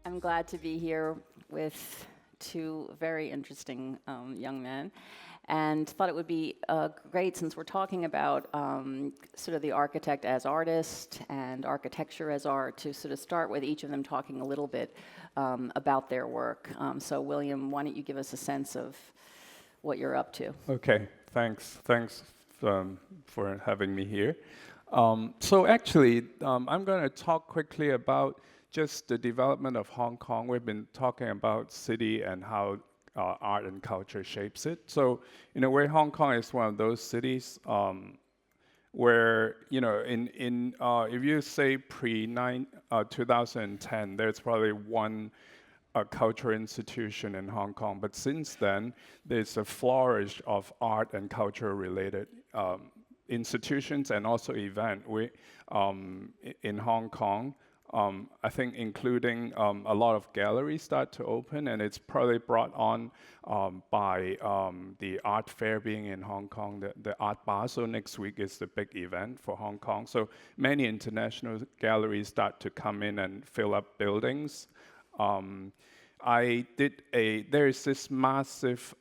I'm glad to be here with two very interesting young men, and thought it would be great, since we're talking about sort of the architect as artist and architecture as art, to sort of start with each of them talking a little bit about their work. So William, why don't you give us a sense of what you're up to? Okay, thanks. Thanks for having me here. So actually, I'm going to talk quickly about just the development of Hong Kong. We've been talking about city and how art and culture shapes it. So in a way, Hong Kong is one of those cities where, you know, if you say pre-2010, there's probably one cultural institution in Hong Kong. But since then, there's a flourish of art and culture-related institutions and also events in Hong Kong. I think including a lot of galleries start to open, and it's probably brought on by the art fair being in Hong Kong, the Art Basel next week is the big event for Hong Kong. So many international galleries start to come in and fill up buildings. There is this massive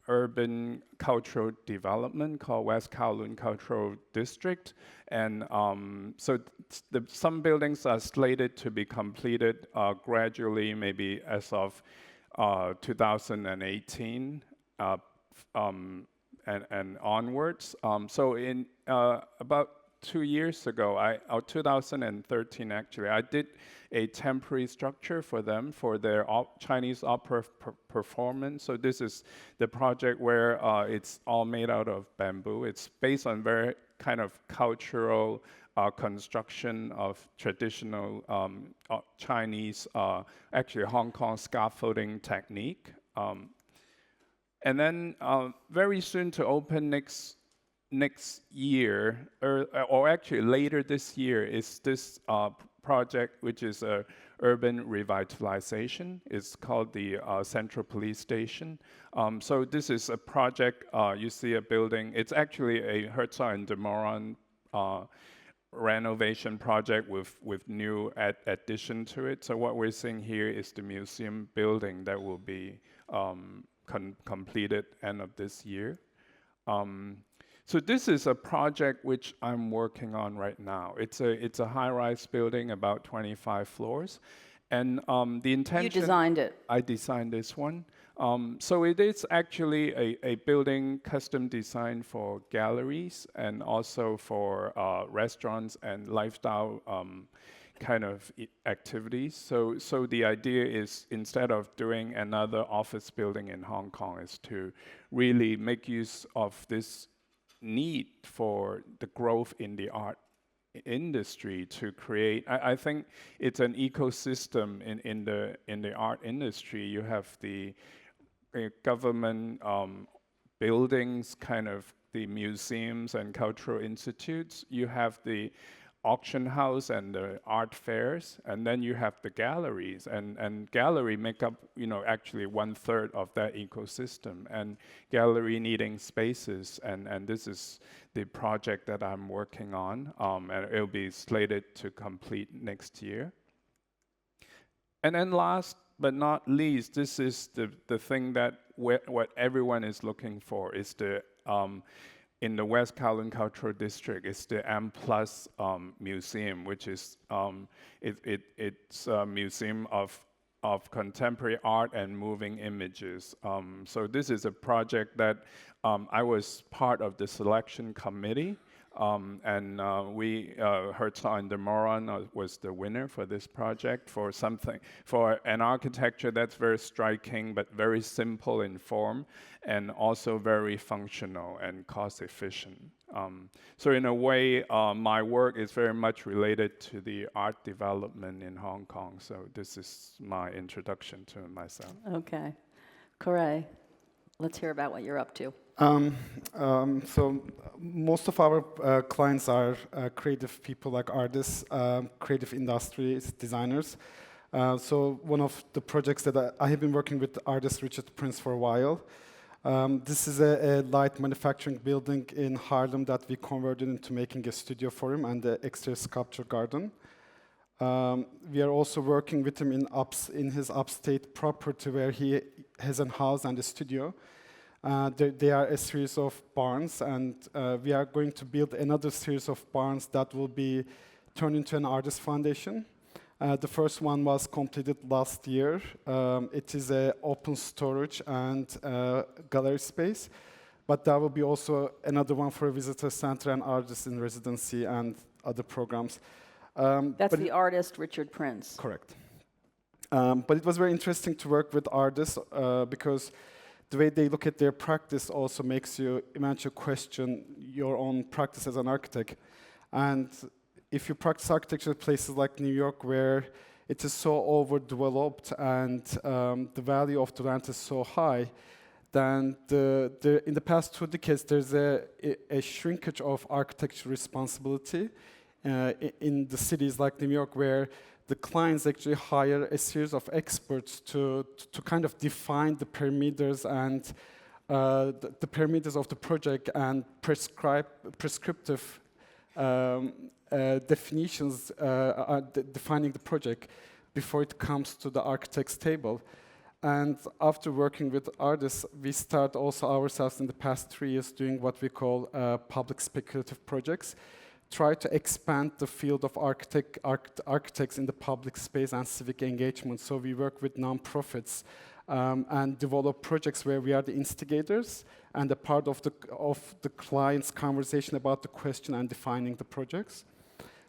urban cultural development called West Kowloon Cultural District. And so some buildings are slated to be completed gradually, maybe as of 2018 and onwards. So in about 2 years ago, 2013 actually, I did a temporary structure for them for their Chinese opera performance. So this is the project where it's all made out of bamboo. It's based on very kind of cultural construction of traditional Chinese, actually Hong Kong scaffolding technique. And then very soon to open next year, or actually later this year, is this project, which is a urban revitalization. It's called the Central Police Station. So this is a project, you see a building. It's actually a Herzog and de Meuron renovation project with new addition to it. So what we're seeing here is the museum building that will be completed end of this year. So this is a project which I'm working on right now. It's a high-rise building, about 25 floors, and the intention. You designed it. I designed this one. So it is actually a building custom designed for galleries and also for restaurants and lifestyle kind of activities. So the idea is, instead of doing another office building in Hong Kong, is to really make use of this need for the growth in the art industry to create. I think it's an ecosystem in the art industry. You have the government buildings, kind of the museums and cultural institutes. You have the auction house and the art fairs, and then you have the galleries, and gallery make up, you know, actually 1/3 of that ecosystem, and gallery needing spaces, and this is the project that I'm working on, and it'll be slated to complete next year. And then last but not least, this is the thing that what everyone is looking for, is the in the West Kowloon Cultural District, it's the M+ Museum, which is it's a museum of contemporary art and moving images. So this is a project that I was part of the selection committee, and Herzog and de Meuron was the winner for this project, for an architecture that's very striking but very simple in form, and also very functional and cost efficient. So in a way, my work is very much related to the art development in Hong Kong. So this is my introduction to myself. Okay. Corey, let's hear about what you're up to. So most of our clients are creative people, like artists, creative industries, designers. So one of the projects that I have been working with artist Richard Prince for a while. This is a light manufacturing building in Harlem that we converted into making a studio for him and the exterior sculpture garden. We are also working with him in his upstate property where he has a house and a studio. There are a series of barns, and we are going to build another series of barns that will be turned into an artist foundation. The first one was completed last year. It is an open storage and gallery space, but there will be also another one for a visitor center and artists in residency and other programs. That's the artist Richard Prince. Correct. But it was very interesting to work with artists because the way they look at their practice also makes you eventually question your own practice as an architect. And if you practice architecture in places like New York, where it is so overdeveloped and the value of the rent is so high, then in the past 2 decades, there's a shrinkage of architecture responsibility in the cities like New York, where the clients actually hire a series of experts to kind of define the parameters and the parameters of the project and prescriptive definitions defining the project before it comes to the architect's table. And after working with artists, we start also ourselves in the past 3 years doing what we call public speculative projects, try to expand the field of architects in the public space and civic engagement. So we work with nonprofits and develop projects where we are the instigators and a part of the client's conversation about the question and defining the projects.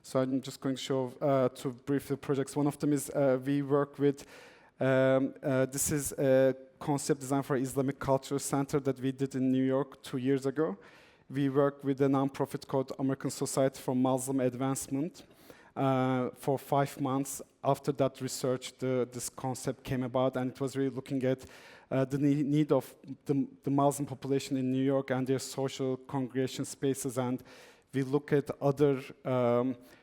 So I'm just going to show two briefly projects. One of them is we work with, this is a concept design for Islamic Cultural Center that we did in New York 2 years ago. We worked with a nonprofit called American Society for Muslim Advancement for 5 months. After that research, this concept came about, and it was really looking at the need of the Muslim population in New York and their social congregation spaces. And we look at other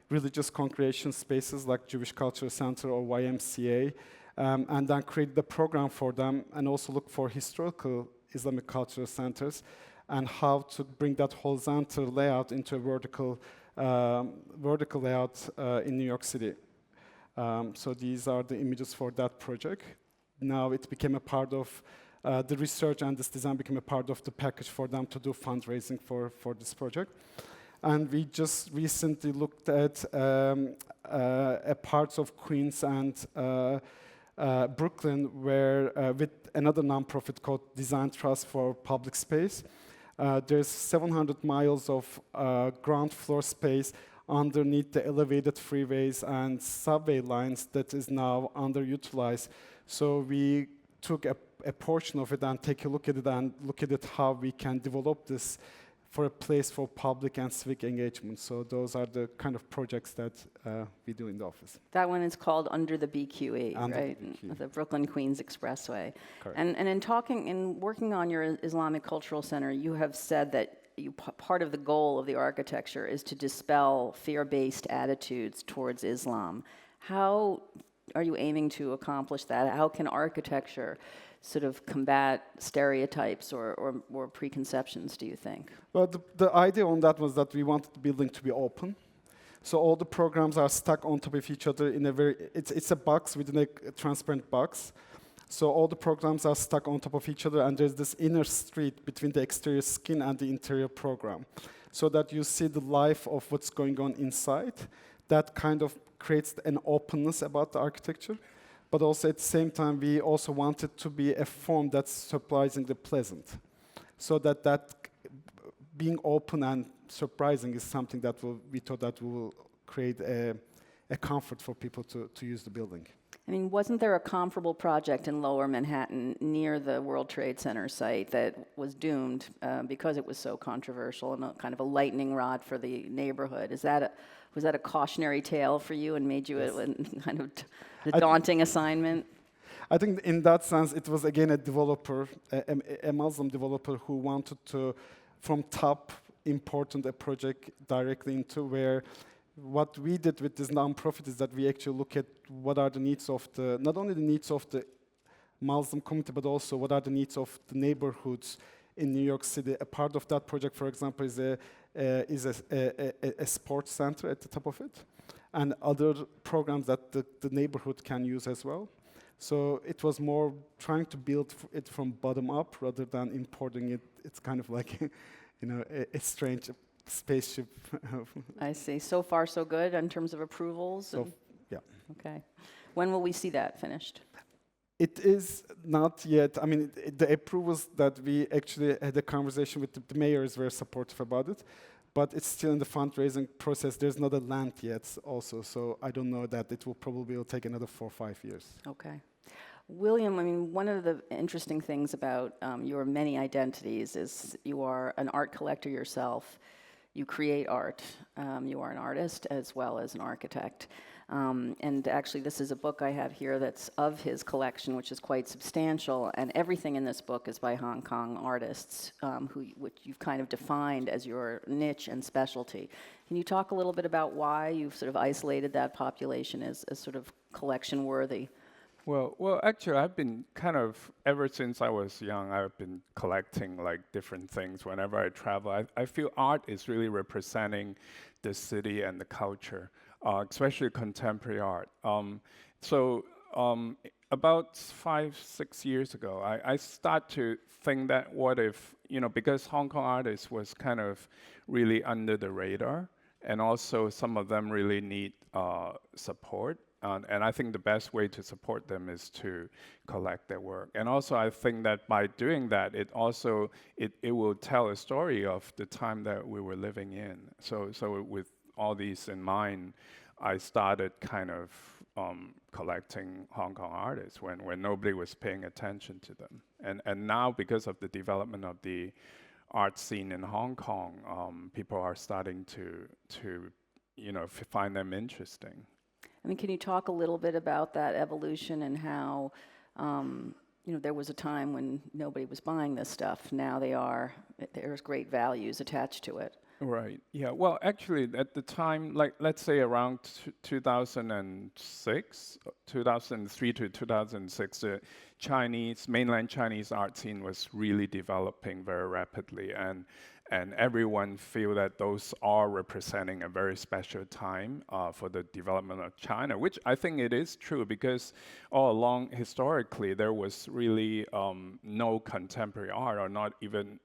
religious congregation spaces like Jewish Cultural Center or YMCA, and then create the program for them, and also look for historical Islamic cultural centers and how to bring that horizontal layout into a vertical layout in New York City. So these are the images for that project. Now it became a part of the research, and this design became a part of the package for them to do fundraising for this project. And we just recently looked at parts of Queens and Brooklyn, where with another nonprofit called Design Trust for Public Space. There's 700 miles of ground floor space underneath the elevated freeways and subway lines that is now underutilized. So we took a portion of it and take a look at it and look at it how we can develop this for a place for public and civic engagement. So those are the kind of projects that we do in the office. That one is called Under the BQE, Under right? the BQE. The Brooklyn Queens Expressway. Correct. And in working on your Islamic Cultural Center, you have said that part of the goal of the architecture is to dispel fear-based attitudes towards Islam. How are you aiming to accomplish that? How can architecture sort of combat stereotypes or preconceptions, do you think? Well, the idea on that was that we wanted the building to be open. So all the programs are stuck on top of each other in a it's a box within a transparent box. So all the programs are stuck on top of each other, and there's this inner street between the exterior skin and the interior program, so that you see the life of what's going on inside. That kind of creates an openness about the architecture. But also at the same time, we also wanted to be a form that's surprisingly pleasant. So that being open and surprising is something that we thought that will create a comfort for people to use the building. I mean, wasn't there a comparable project in Lower Manhattan near the World Trade Center site that was doomed because it was so controversial and a kind of a lightning rod for the neighborhood? Was that a cautionary tale for you and made you a kind of a daunting assignment? I think in that sense, it was again a developer, a Muslim developer who wanted to, from top, import a project directly into where what we did with this nonprofit is that we actually look at what are the needs of not only the needs of the Muslim community, but also what are the needs of the neighborhoods in New York City. A part of that project, for example, is a sports center at the top of it. and other programs that the neighborhood can use as well. So it was more trying to build it from bottom up rather than importing it. It's kind of like, a strange spaceship. I see. So far, so good in terms of approvals? So, yeah. Okay. When will we see that finished? It is not yet. I mean, the approvals that we actually had a conversation with the mayor is very supportive about it, but it's still in the fundraising process. There's not a land yet also, so I don't know that it will probably take another 4 or 5 years. Okay. William, I mean, one of the interesting things about your many identities is you are an art collector yourself. You create art. You are an artist as well as an architect. And actually, this is a book I have here that's of his collection, which is quite substantial. And everything in this book is by Hong Kong artists, which you've kind of defined as your niche and specialty. Can you talk a little bit about why you've sort of isolated that population as sort of collection worthy? Well, actually, I've been kind of, ever since I was young, I've been collecting like different things whenever I travel. I feel art is really representing the city and the culture, especially contemporary art. About 5, 6 years ago, I start to think that what if, because Hong Kong artists was kind of really under the radar, and also some of them really need support. And I think the best way to support them is to collect their work. And also I think that by doing that, it will tell a story of the time that we were living in. So with all these in mind, I started kind of collecting Hong Kong artists when nobody was paying attention to them. And now, because of the development of the art scene in Hong Kong, people are starting to find them interesting. I mean, can you talk a little bit about that evolution and how, there was a time when nobody was buying this stuff. Now there's great values attached to it. Right. Yeah. Well, actually, at the time, like let's say around 2006, 2003 to 2006, the mainland Chinese art scene was really developing very rapidly, and everyone feel that those are representing a very special time for the development of China, which I think it is true, because all along historically there was really no contemporary art, or not even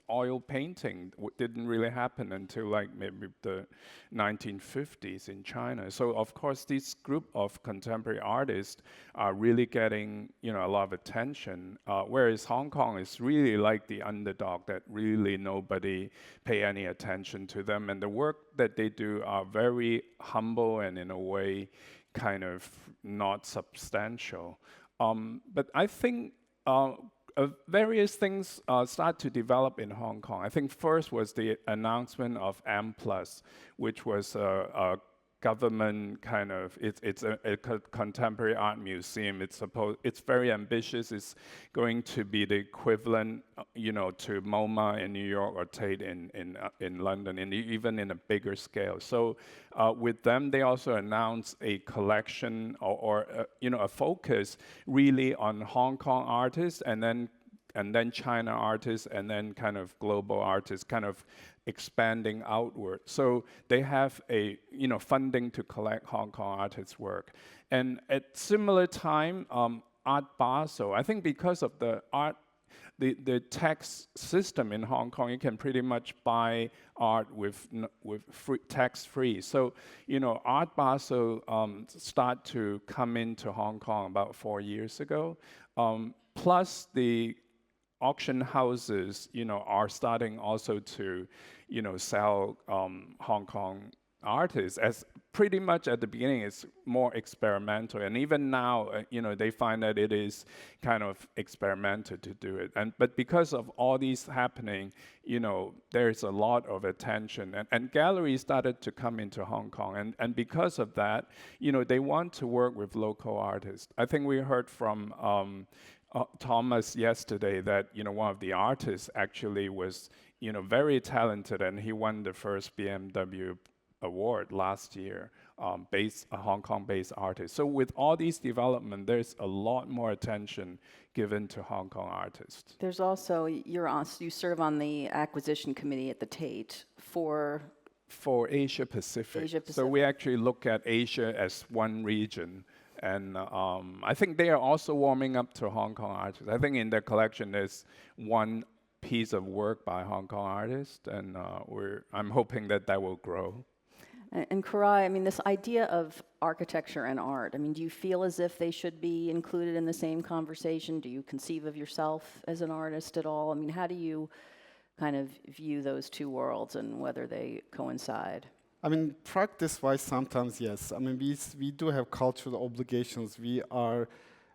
oil painting didn't really happen until like maybe the 1950s in China. So of course this group of contemporary artists are really getting a lot of attention, whereas Hong Kong is really like the underdog that really nobody pay any attention to them, and the work that they do are very humble and in a way kind of not substantial. But I think various things start to develop in Hong Kong. I think first was the announcement of M+, which was a government kind of, it's a contemporary art museum. It's very ambitious. It's going to be the equivalent, to MoMA in New York or Tate in London, and even in a bigger scale. So with them, they also announced a collection or a focus really on Hong Kong artists, and then China artists, and then kind of global artists, kind of expanding outward. So they have a funding to collect Hong Kong artists' work. And at similar time, Art Basel, I think because of the tax system in Hong Kong, you can pretty much buy art with tax-free. So Art Basel start to come into Hong Kong about 4 years ago. Plus the auction houses, are starting also to, sell Hong Kong artists. As pretty much at the beginning, it's more experimental, and even now, they find that it is kind of experimental to do it. But because of all these happening, there's a lot of attention, and galleries started to come into Hong Kong, and because of that, they want to work with local artists. I think we heard from Thomas yesterday that one of the artists actually was very talented, and he won the first BMW award last year, a Hong Kong-based artist. So with all these development, there's a lot more attention given to Hong Kong artists. There's also you serve on the acquisition committee at the Tate for For Asia Pacific. Asia So we Pacific. actually look at Asia as one region. And I think they are also warming up to Hong Kong artists. I think in their collection there's one piece of work by Hong Kong artists, and I'm hoping that that will grow. And Karai, I mean, this idea of architecture and art, I mean, do you feel as if they should be included in the same conversation? Do you conceive of yourself as an artist at all? I mean, how do you kind of view those two worlds and whether they coincide? I mean, practice-wise, sometimes yes. I mean, we do have cultural obligations. We are,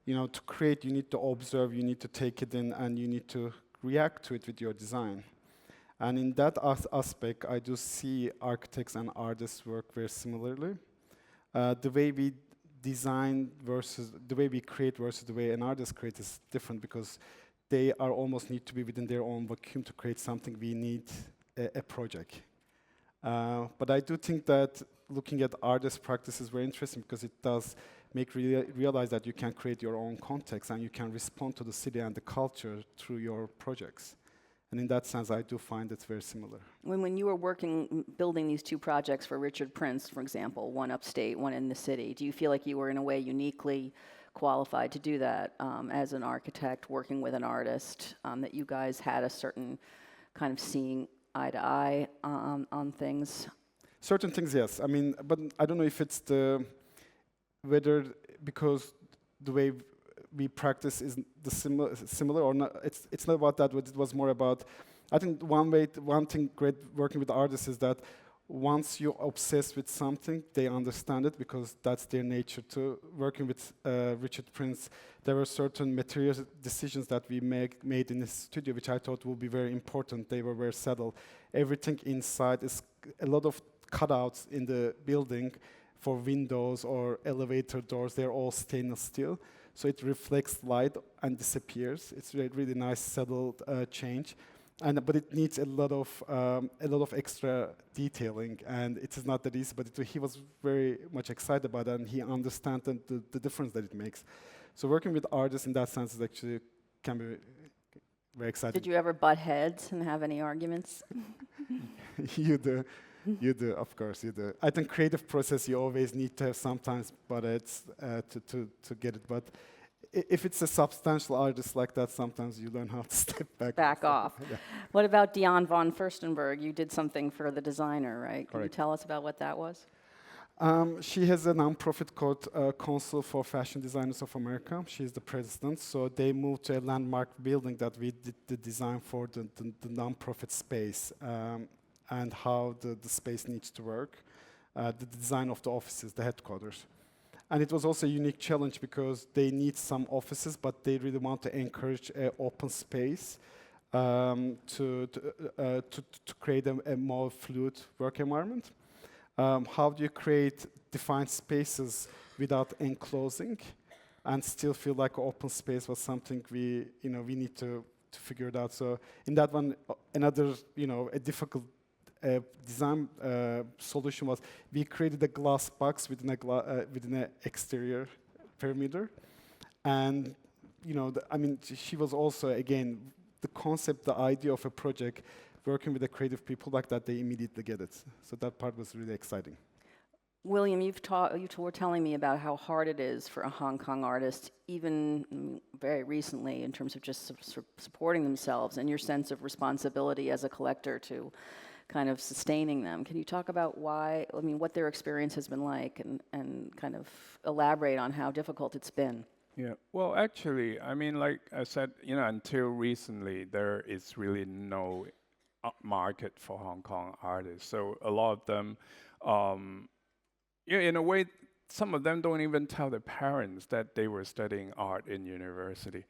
to create, you need to observe, you need to take it in, and you need to react to it with your design. And in that aspect, I do see architects and artists work very similarly. The way we design versus the way we create versus the way an artist creates is different because they are almost need to be within their own vacuum to create something. We need a project. But I do think that looking at artist practice is very interesting because it does make realize that you can create your own context and you can respond to the city and the culture through your projects. And in that sense, I do find it's very similar. When you were working, building these two projects for Richard Prince, for example, one upstate, one in the city, do you feel like you were in a way uniquely qualified to do that as an architect working with an artist, that you guys had a certain kind of seeing eye to eye on things? Certain things, yes. I mean, but I don't know if it's whether because the way we practice is the similar or not. It's not about that, but it was more about, I think one thing great working with artists is that once you're obsessed with something, they understand it because that's their nature too. Working with Richard Prince, there were certain material decisions that we made in his studio, which I thought would be very important. They were very subtle. Everything inside is a lot of cutouts in the building for windows or elevator doors. They're all stainless steel, so it reflects light and disappears. It's really nice, subtle change. But it needs a lot of extra detailing, and it is not that easy. But he was very much excited about it, and he understands the difference that it makes. So working with artists in that sense is actually can be very exciting. Did you ever butt heads and have any arguments? You do, of course, you do. I think creative process you always need to have sometimes, but it's to get it. But if it's a substantial artist like that, sometimes you learn how to step back. Back off. Yeah. What about Dion von Furstenberg? You did something for the designer, right? Can you Correct. tell us about what that was? She has a nonprofit called Council for Fashion Designers of America. She's the president. So they moved to a landmark building that we did the design for the nonprofit space and how the space needs to work, the design of the offices, the headquarters. And it was also a unique challenge because they need some offices, but they really want to encourage an open space to create a more fluid work environment. How do you create defined spaces without enclosing and still feel like an open space was something we need to figure it out. So in that one, another, a difficult design solution was we created a glass box within an exterior perimeter, and she was also again the concept, the idea of a project, working with the creative people like that, they immediately get it. So that part was really exciting. William, you were telling me about how hard it is for a Hong Kong artist, even very recently, in terms of just supporting themselves and your sense of responsibility as a collector to kind of sustaining them. Can you talk about what their experience has been like and kind of elaborate on how difficult it's been? Yeah, well, actually, I mean, like I said, until recently, there is really no market for Hong Kong artists. So a lot of them, in a way, some of them don't even tell their parents that they were studying art in university.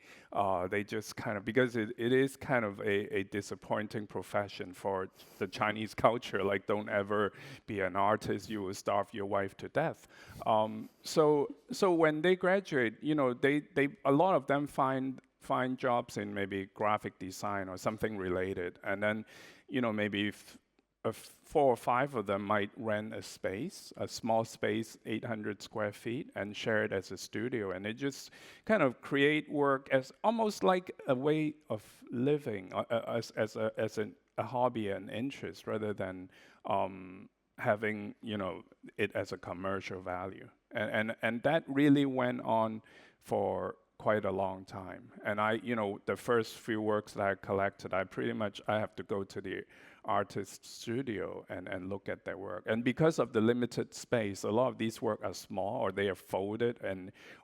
They just kind of, because it is kind of a disappointing profession for the Chinese culture, like don't ever be an artist, you will starve your wife to death. So when they graduate, a lot of them find jobs in maybe graphic design or something related, and then maybe 4 or 5 of them might rent a small space, 800 square feet, and share it as a studio, and they just kind of create work as almost like a way of living, as a hobby and interest, rather than having, you know, it as a commercial value. And that really went on for quite a long time. And I, you know, the first few works that I collected, I have to go to the artist's studio and look at their work. And because of the limited space, a lot of these work are small, or they are folded,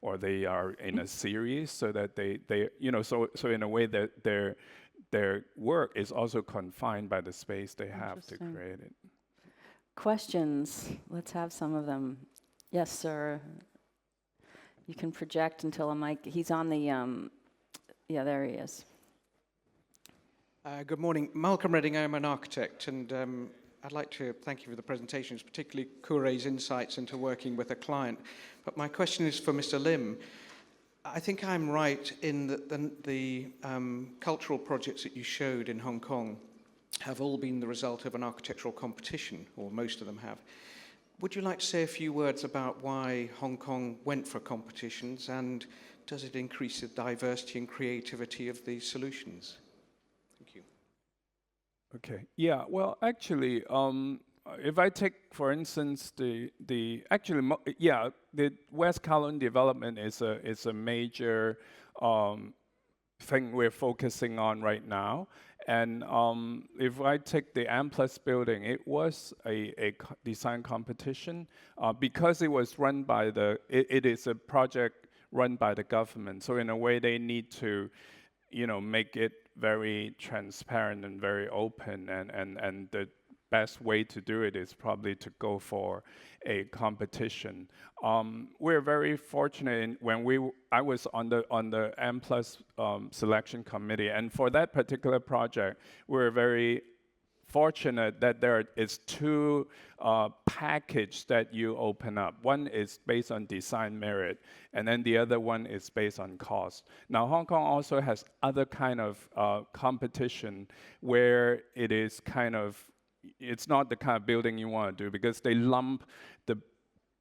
or they are in a series, so that they you know, so in a way that their work is also confined by the space they have to create it. Questions? Let's have some of them. Yes, sir. You can project until a mic. He's on the, yeah, there he is. Good morning. Malcolm Redding, I'm an architect, and I'd like to thank you for the presentations, particularly Kurei's insights into working with a client. But my question is for Mr. Lim. I think I'm right in that the cultural projects that you showed in Hong Kong have all been the result of an architectural competition, or most of them have. Would you like to say a few words about why Hong Kong went for competitions, and does it increase the diversity and creativity of the solutions? Thank you. Okay. Yeah. Well, actually, if I take, for instance, the West Kowloon development is a major thing we're focusing on right now. And if I take the M+ building, it was a design competition because it was run by it is a project run by the government. So in a way, they need to, you know, make it very transparent and very open. And the best way to do it is probably to go for a competition. We're very fortunate when I was on the M+ selection committee, and for that particular project, we're very fortunate that there is two packages that you open up. One is based on design merit, and then the other one is based on cost. Now, Hong Kong also has other kind of competition where it is kind of, it's not the kind of building you want to do, because they lump the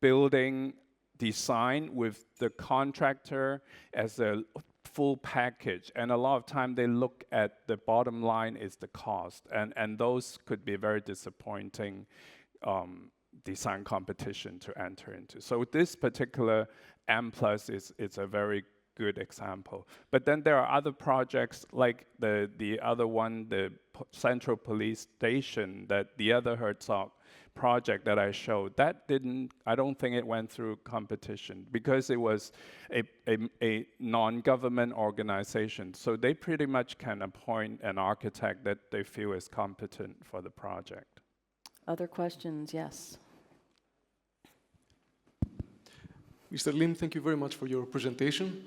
building design with the contractor as a full package, and a lot of time they look at the bottom line is the cost, and those could be very disappointing design competition to enter into. So this particular M+ is a very good example. But then there are other projects like the other one, the Central Police Station, that the other Herzog project that I showed, that I don't think it went through competition because it was a non-government organization. So they pretty much can appoint an architect that they feel is competent for the project. Other questions? Yes. Mr. Lim, thank you very much for your presentation.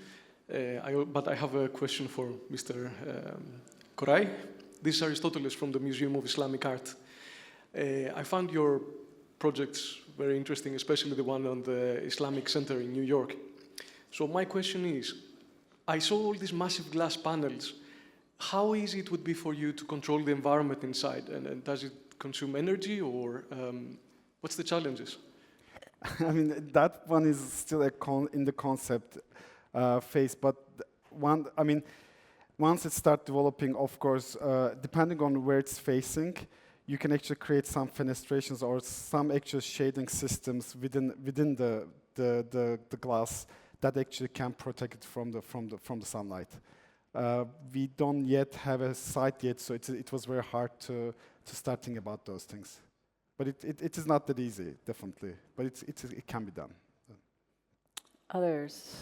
But I have a question for Mr. Kurai. This is Aristoteles from the Museum of Islamic Art. I found your projects very interesting, especially the one on the Islamic Center in New York. So my question is, I saw all these massive glass panels. How easy it would be for you to control the environment inside? And does it consume energy, or what's the challenges? I mean, that one is still in the concept phase, but once it starts developing, of course, depending on where it's facing, you can actually create some fenestrations or some actual shading systems within the glass that actually can protect it from the sunlight. We don't yet have a site yet, so it was very hard to start thinking about those things. But it is not that easy, definitely. But it can be done. Others?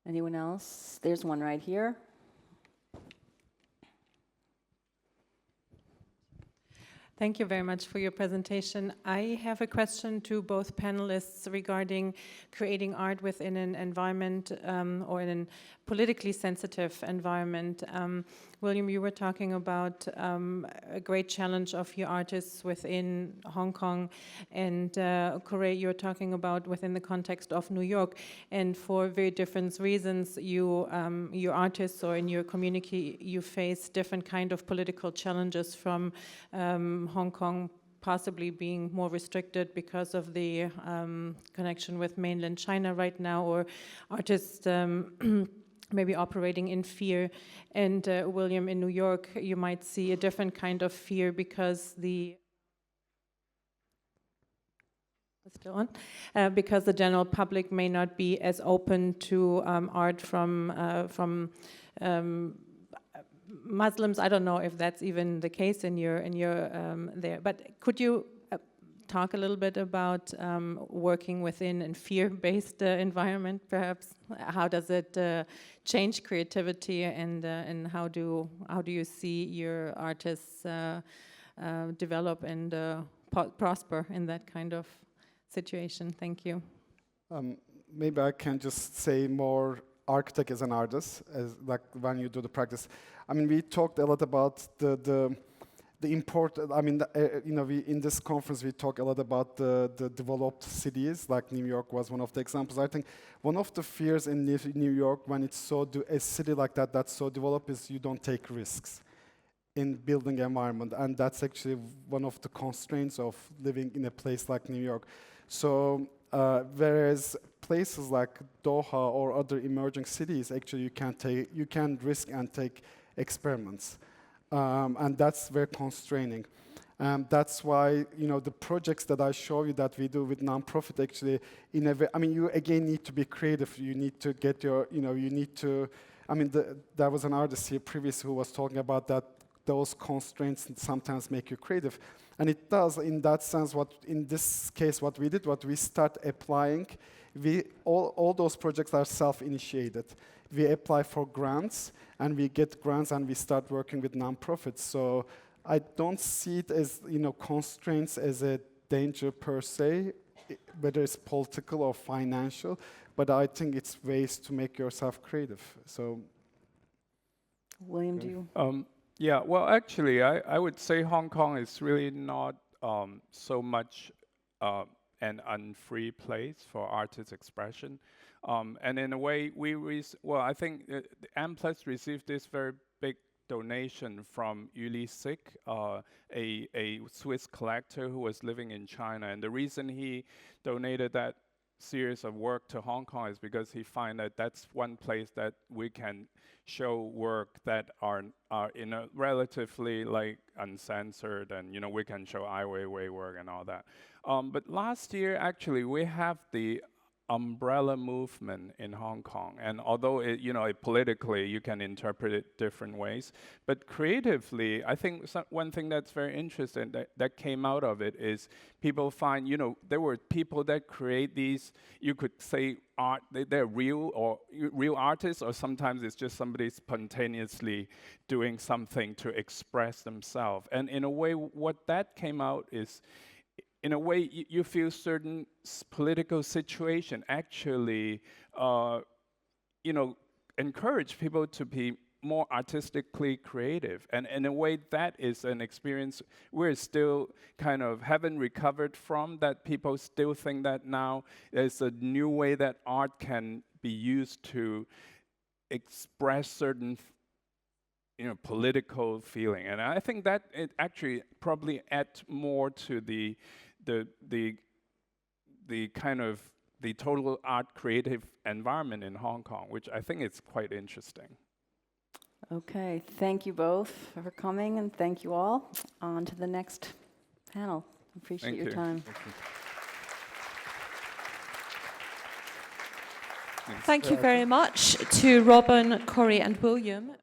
Anyone else? There's one right here. Thank you very much for your presentation. I have a question to both panelists regarding creating art within an environment or in a politically sensitive environment. William, you were talking about a great challenge of your artists within Hong Kong, and Kurai, you're talking about within the context of New York. And for very different reasons, your artists or in your community, you face different kind of political challenges, from Hong Kong possibly being more restricted because of the connection with mainland China right now, or artists maybe operating in fear, and William, in New York, you might see a different kind of fear because because the general public may not be as open to art from Muslims. I don't know if that's even the case in your there. But could you talk a little bit about working within a fear-based environment, perhaps? How does it change creativity, and how do you see your artists develop and prosper in that kind of situation? Thank you. Maybe I can just say more architect as an artist, as like when you do the practice. I mean, we talked a lot about the important. I mean, we in this conference we talk a lot about the developed cities, like New York was one of the examples. I think one of the fears in New York when it's a city like that that's so developed is you don't take risks in building environment, and that's actually one of the constraints of living in a place like New York. So whereas places like Doha or other emerging cities, actually you can risk and take experiments, and that's very constraining. That's why the projects that I show you that we do with nonprofit actually in a way, I mean, you again need to be creative. You need to get your you need to. I mean, there was an artist here previously who was talking about that. Those constraints sometimes make you creative. And it does, in that sense, in this case, what we start applying, all those projects are self-initiated. We apply for grants, and we get grants, and we start working with nonprofits. So I don't see it as, constraints as a danger per se, whether it's political or financial, but I think it's ways to make yourself creative. So, William, do you? Yeah, well, actually, I would say Hong Kong is really not so much an unfree place for artist expression. And in a way, I think the M+ received this very big donation from Yuli Sik, a Swiss collector who was living in China. And the reason he donated that series of work to Hong Kong is because he find that that's one place that we can show work that are in a relatively like uncensored, and we can show Ai Weiwei work and all that. But last year, actually, we have the umbrella movement in Hong Kong, and although it politically you can interpret it different ways, but creatively, I think one thing that's very interesting that came out of it is people find there were people that create these, you could say art, they're real artists, or sometimes it's just somebody spontaneously doing something to express themselves, and in a way what that came out is, in a way, you feel certain political situation actually, encourage people to be more artistically creative. And in a way, that is an experience we're still kind of haven't recovered from, that people still think that now there's a new way that art can be used to express certain political feeling. And I think that it actually probably adds more to the kind of the total art creative environment in Hong Kong, which I think is quite interesting. Okay, thank you both for coming, and thank you all. On to the next panel. Appreciate your time. Thank you very much to Robin, Corey, and William.